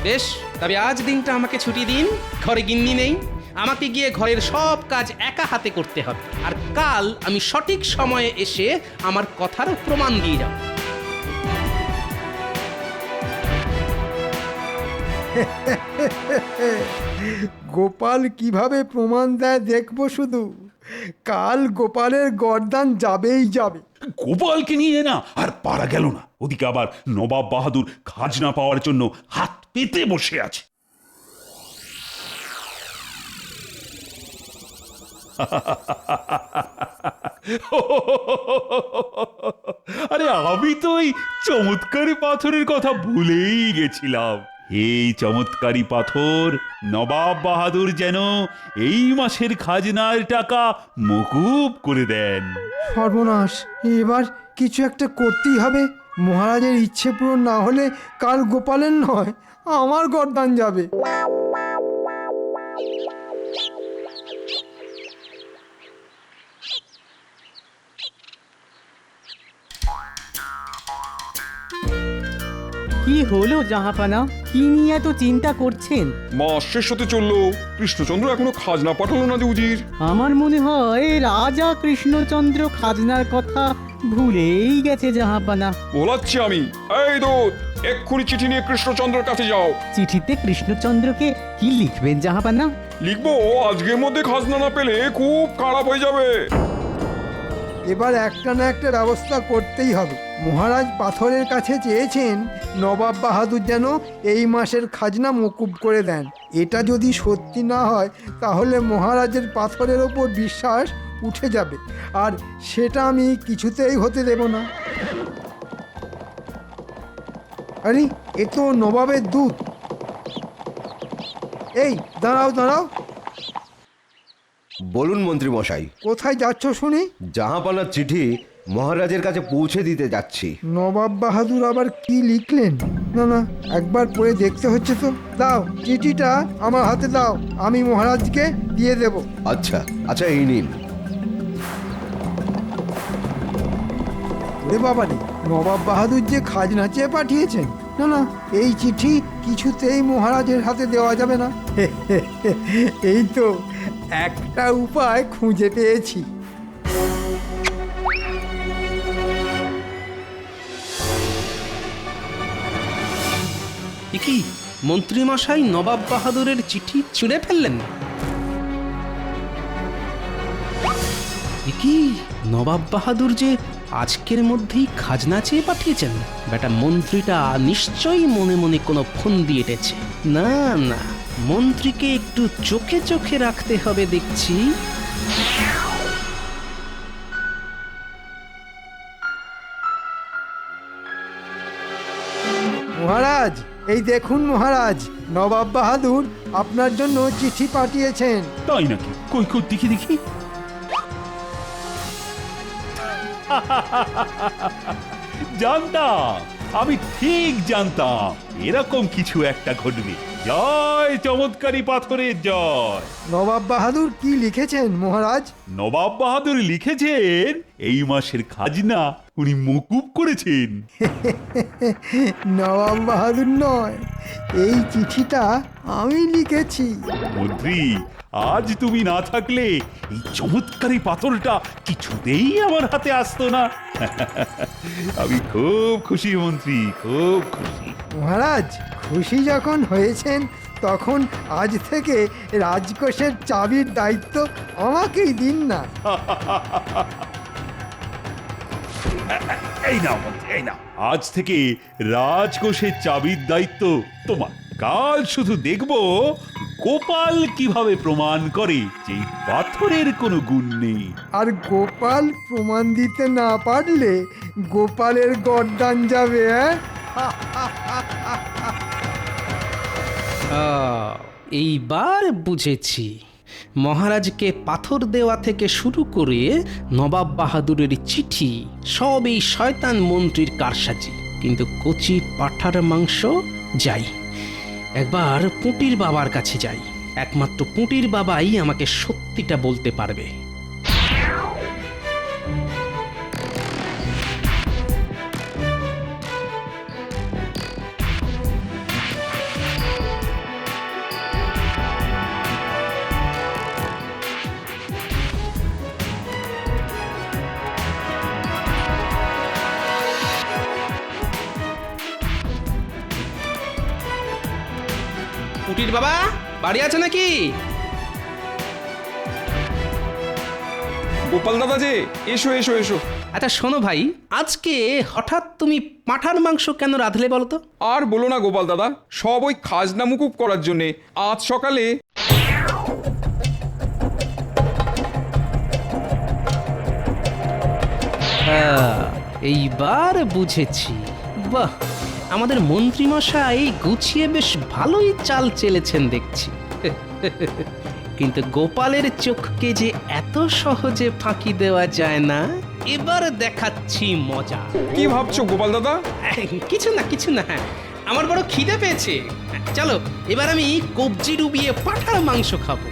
বেশ, তবে আজ দিনটা আমাকে ছুটি দিন। ঘরে গিন্নি নেই, আমাকে গিয়ে ঘরের সব কাজ একা হাতে করতে হবে। আর কাল আমি সঠিক সময়ে এসে আমার কথার প্রমাণ দিয়ে যাব। গোপাল কিভাবে প্রমাণ দেয় দেখবো শুধু। কাল গোপালের গর্দান যাবেই যাবে। গোপালকে নিয়ে না আর পারা গেল না। ওদিকে আবার নবাব বাহাদুর খাজনা পাওয়ার জন্য হাত পেতে বসে আছে। আরে আমি তো এই চমৎকারী পাথরের কথা ভুলেই গেছিলাম। এই চমৎকারী পাথর নবাব বাহাদুর যেন এই মাসের খাজনার টাকা মকুব করে দেন। সর্বনাশ, এবার কিছু একটা করতেই হবে। মহারাজের ইচ্ছে পূরণ না হলে কাল গোপালের নয়, আমার গর্দান যাবে। কি হলো জাহাপানা, কি নিয়ে এত চিন্তা করছেন? মাস শেষ হতে চললো, কৃষ্ণচন্দ্র এখনো খাজনা পাঠালো না যে উজির। আমার মনে হয় রাজা কৃষ্ণচন্দ্র খাজনার কথা ভুলেই গেছে জাহাপানা। বলাচ্ছি আমি। এই দূত, এক্ষুনি চিঠি নিয়ে কৃষ্ণচন্দ্রের কাছে যাও। চিঠিতে কৃষ্ণচন্দ্রকে কি লিখবেন জাহাপানা? লিখবো, আজকের মধ্যে খাজনা না পেলে খুব খারাপ হয়ে যাবে। এবার একটা না একটা ব্যবস্থা করতেই হবে। মহারাজ পাথরের কাছে চেয়েছেন নবাব বাহাদুর যেন এই মাসের খাজনা মকুব করে দেন। এটা যদি সত্যি না হয় তাহলে মহারাজের পাথরের ওপর বিশ্বাস উঠে যাবে, আর সেটা আমি কিছুতেই হতে দেব না। আরে এ তো নবাবের দূত। এই দাঁড়াও দাঁড়াও, বলুন মন্ত্রী মশাই। কোথায় যাচ্ছ শুনি? জাহাপানার চিঠি মহারাজের কাছে পৌঁছে দিতে যাচ্ছি। নবাব বাহাদুর আবার কি লিখলেন? না না, একবার পড়ে দেখতে হচ্ছে তো। দাও চিঠিটা আমার হাতে দাও, আমি মহারাজকে দিয়ে দেব। আচ্ছা আচ্ছা, এই নিন। রে বাবা রে, নবাব বাহাদুর যে খাজনা চেয়ে পাঠিয়েছেন। না না, এই চিঠি কিছুতেই মহারাজের হাতে দেওয়া যাবে না। এই তো একটা উপায় খুঁজে পেয়েছি। কি মন্ত্রীমশাই নবাব বাহাদুরের চিঠি ছিঁড়ে ফেললেন? কি নবাব বাহাদুর যে আজকের মধ্যেই খাজনা চেয়ে পাঠিয়েছেন? বেটা মন্ত্রীটা নিশ্চয়ই মনে মনে কোনো ফন্দি এঁটেছে। না না, মন্ত্রীকে একটু চোখে চোখে রাখতে হবে দেখছি। মহারাজ, এই দেখুন মহারাজ, নবাব বাহাদুর আপনার জন্য চিঠি পাঠিয়েছেন। তাই নাকি? কই কই দেখি দেখি। জানতাম, আমি ঠিক জানতাম এরকম কিছু একটা ঘটবে। জয় চমৎকারী পাথরের জয়। নবাব বাহাদুর কি লিখেছেন মহারাজ? নবাব বাহাদুর লিখেছেন এই মাসের খাজনা উনি মকুব করেছেন। নবাব বাহাদুর নয়, এই চিঠিটা আমি লিখেছি। মন্ত্রী, আজ তুমি না থাকলে এই চমৎকারী পাথরটা কিছুতেই আমার হাতে আসতো না। আমি খুব খুশি মন্ত্রী, খুব খুশি। মহারাজ খুশি যখন হয়েছেন, তখন আজ থেকে রাজকোষের চাবির দায়িত্ব আমাকেই দিন না। এই নাও মন্ত্রী, এই নাও। আজ থেকে রাজকোষের চাবির দায়িত্ব তোমার। কাল শুধু দেখবো গোপাল কিভাবে প্রমাণ করে যে এই পাথরের কোনো গুণ নেই। আর গোপাল প্রমাণ দিতে না পারলে গোপালের গর্দান যাবে। এইবার বুঝেছি, মহারাজকে পাথর দেওয়া থেকে শুরু করে নবাব বাহাদুরের চিঠি সব এই শয়তান মন্ত্রীর কারসাজি। কিন্তু কচি পাঁঠার মাংস, যাই একবার পুঁটির বাবার কাছে যাই। একমাত্র পুঁটির বাবাই আমাকে সত্যিটা বলতে পারবে। পুটির বাবা বাড়ি আছে নাকি? গোপাল দাদা যে, এসো এসো এসো। আচ্ছা শোনো ভাই, আজকে হঠাৎ তুমি পাঁঠার মাংস কেন রাঁধলে বলো তো? আর বলো না গোপাল দাদা, সব ওই খাজনা মুকুব করার জন্যে। আজ সকালে এইবার বুঝেছি। বাহ, আমাদের মন্ত্রীমশাই গুছিয়ে বেশ ভালোই চাল চেলেছেন দেখছি। কিন্তু গোপালের চোখকে যে এত সহজে ফাঁকি দেওয়া যায় না, এবার দেখাচ্ছি মজা। কি ভাবছো গোপাল দাদা? কিছু না কিছু না, আমার বড় খিদে পেয়েছে। চলো এবার আমি কবজি ডুবিয়ে পাঁঠার মাংস খাবো।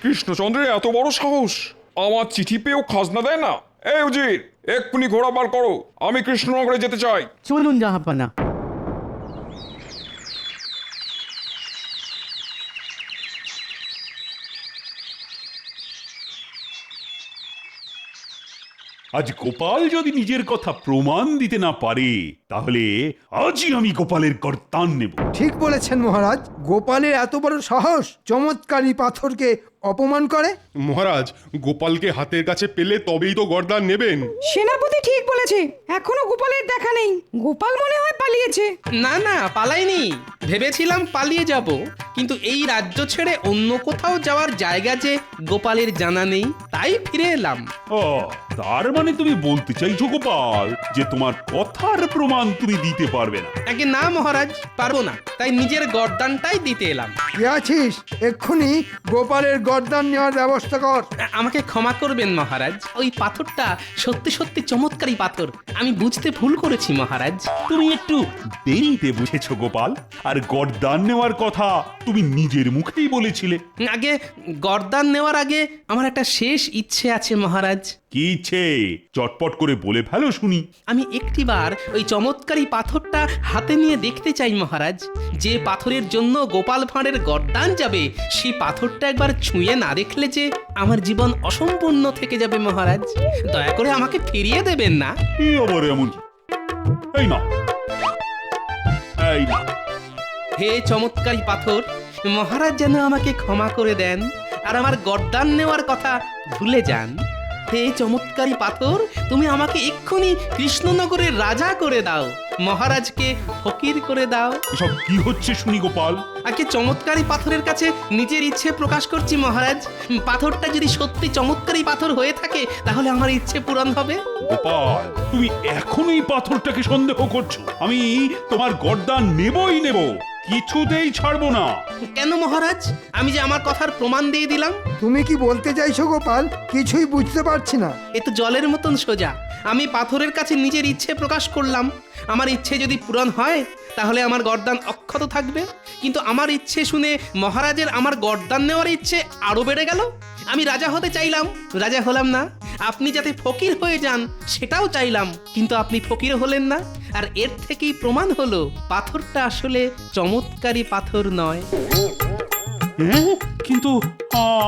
কৃষ্ণচন্দ্রের এত বড় সাহস, আমার চিঠি পেয়েও খাজনা দেয় না। এই উজির, এক্ষুনি ঘোড়া বার করো, আমি কৃষ্ণনগরে যেতে চাই। চলুন জাহাপানা। আজ গোপাল যদি নিজের কথা প্রমাণ দিতে না পারে, তাহলে আজই আমি গোপালের কর্তান নেব। ঠিক বলেছেন মহারাজ, গোপালের এত বড় সাহস চমৎকারী পাথরকে অপমান করে? মহারাজ, গোপালকে হাতের কাছে পেলে তবেই তো গর্দান নেবেন। সেনাপতি ঠিক বলেছে, এখনো গোপালের দেখা নেই। গোপাল মনে হয় পালিয়েছে। না না, পালাইনি। ভেবেছিলাম পালিয়ে যাব, কিন্তু এই রাজ্য ছেড়ে অন্য কোথাও যাওয়ার জায়গা যে গোপালের জানা নেই, তাই ফিরে এলাম। ও, তার মানে তুমি বলতে চাইছো গোপাল যে তোমার কথার প্রমাণ তুমি দিতে পারবে না? আগে না মহারাজ, পারবো না, তাই নিজের গর্দানটাই দিতে এলাম। কে আছিস? এক্ষুনি গোপালের গর্দান নেওয়ার ব্যবস্থা কর। আমাকে ক্ষমা করবেন মহারাজ, ওই পাথরটা সত্যি সত্যি চমৎকারী পাথর, আমি বুঝতে ভুল করেছি মহারাজ। তুমি একটু দেরিতে বুঝেছো গোপাল, আর গর্দান নেওয়ার কথা তুমি নিজের মুখেই বলেছিলে। আগে গর্দান নেওয়ার আগে আমার একটা শেষ ইচ্ছে আছে মহারাজ। কি ইচ্ছে? চটপট করে বলে ফেলো শুনি। আমি একটিবার ওই চমৎকারী পাথরটা হাতে নিয়ে দেখতে চাই মহারাজ। যে পাথরের জন্য গোপাল ভাঁড়ের গর্দান যাবে, সেই পাথরটা একবার ছুঁয়ে না দেখলে যে আমার জীবন অসম্পূর্ণ থেকে যাবে মহারাজ। দয়া করে আমাকে ফিরিয়ে দেবেন না। কি আবার এমন? এই না, এই না। হে চমৎকারী পাথর, মহারাজ যেন আমাকে ক্ষমা করে দেন আর আমার গর্দান নেওয়ার কথা ভুলে যান। হে চমৎকারী পাথর, তুমি আমাকে এক্ষুনি কৃষ্ণনগরের রাজা করে দাও, মহারাজকে ফকির করে দাও। এসব কি হচ্ছে শুনি গোপাল? আগে চমৎকারী পাথরের কাছে নিজের ইচ্ছে প্রকাশ করছি মহারাজ। পাথরটা যদি সত্যি চমৎকারী পাথর হয়ে থাকে, তাহলে আমার ইচ্ছে পূরণ হবে। গোপাল, তুমি এখনই পাথরটাকে সন্দেহ করছো? আমি তোমার গর্দান নেবই নেব, কিছুতেই ছাড়বো না। কেন মহারাজ? আমি যে আমার কথার প্রমাণ দিয়ে দিলাম। তুমি কি বলতে চাইছো গোপাল? কিছুই বুঝতে পারছি না। এ তো জলের মতন সোজা। আমি পাথরের কাছে নিজের ইচ্ছে প্রকাশ করলাম, আমার ইচ্ছে যদি পূরণ হয় তাহলে আমার গর্দান অক্ষত থাকবে। কিন্তু আমার ইচ্ছে শুনে মহারাজের আমার গর্দান নেওয়ার ইচ্ছে আরো বেড়ে গেল। আমি রাজা হতে চাইলাম, রাজা হলাম না। আপনি যাতে ফকির হয়ে যান সেটাও চাইলাম, কিন্তু আপনি ফকির হলেন না। আর এর থেকেই প্রমাণ হলো পাথরটা আসলে চমৎকারী পাথর নয়। কিন্তু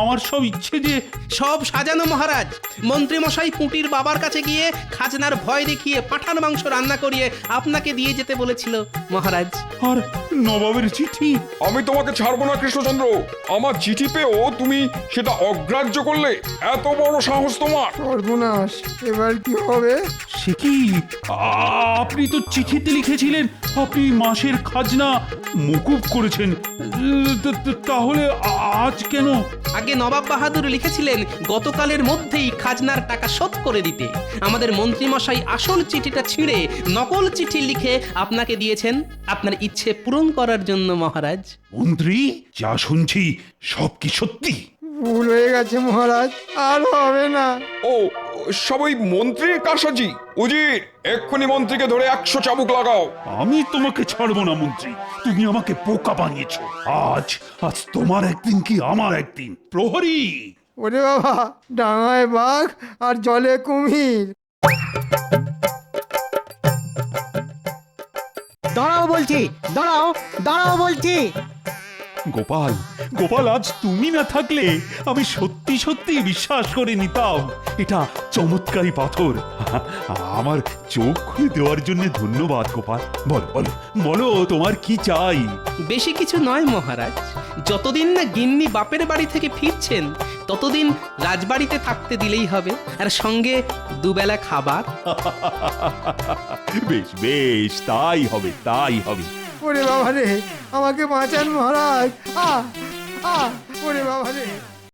আমার সব ইচ্ছে যে সব সাজানো মহারাজ। মন্ত্রী মশাই পুঁটির বাবার কাছে গিয়ে খাজনার ভয় দেখিয়ে পাঁঠার মাংস রান্না করিয়ে আপনাকে দিয়ে যেতে বলেছিল মহারাজ। আর নবাবের চিঠি? আমি তোমাকে ছাড়বো না কৃষ্ণচন্দ্র। আমার চিঠি পেয়েও তুমি সেটা অগ্রাহ্য করলে, এত বড় সাহস তোমার! সর্বনাশ, এবার কি হবে? সে কি? আপনি তো চিঠিতে লিখেছিলেন আপনি মাসের খাজনা মকুব করেছেন, তাহলে আজ কেন? আগে নবাব বাহাদুর লিখেছিলেন গতকালের মধ্যেই খাজনার টাকা শোধ করে দিতে। আমাদের মন্ত্রী মশাই আসল চিঠিটা ছিঁড়ে নকল চিঠি লিখে আপনাকে দিয়েছেন আপনার ইচ্ছে পূরণ করার জন্য মহারাজ। মন্ত্রী, যা শুনছি সব কি সত্যি? ভুল হয়ে গেছে মহারাজ, আর হবে না। ও, সবই মন্ত্রীর কারসাজি। উজির, এক্ষুনি মন্ত্রীকে ধরে 100 চাবুক লাগাও। আমি তোমাকে ছাড়বো না মন্ত্রী, তুমি আমাকে বোকা বানিয়েছো। আজ আজ তোমার একদিন কি আমার একদিন। প্রহরী! ওরে বাবা, ডাঙায় বাঘ আর জলে কুমির। দাঁড়াও বলছি, দাঁড়াও, দাঁড়াও বলছি। গোপাল, গোপাল, আজ তুমি না থাকলে আমি সত্যি সত্যি বিশ্বাস করে নিতাম এটা চমৎকারী পাথর। আমার চোখ খুলে দেওয়ার জন্য ধন্যবাদ গোপাল। বলো বলো বলো, তোমার কি চাই? বেশি কিছু নয় মহারাজ, যতদিন না গিন্নি বাপের বাড়ি থেকে ফিরছেন ততদিন রাজবাড়িতে থাকতে দিলেই হবে, আর সঙ্গে দুবেলা খাবার। বেশ বেশ, তাই হবে, তাই হবে। ওরে বাবা রে, আমাকে বাঁচান মহারাজ। ওরে বাবা রে।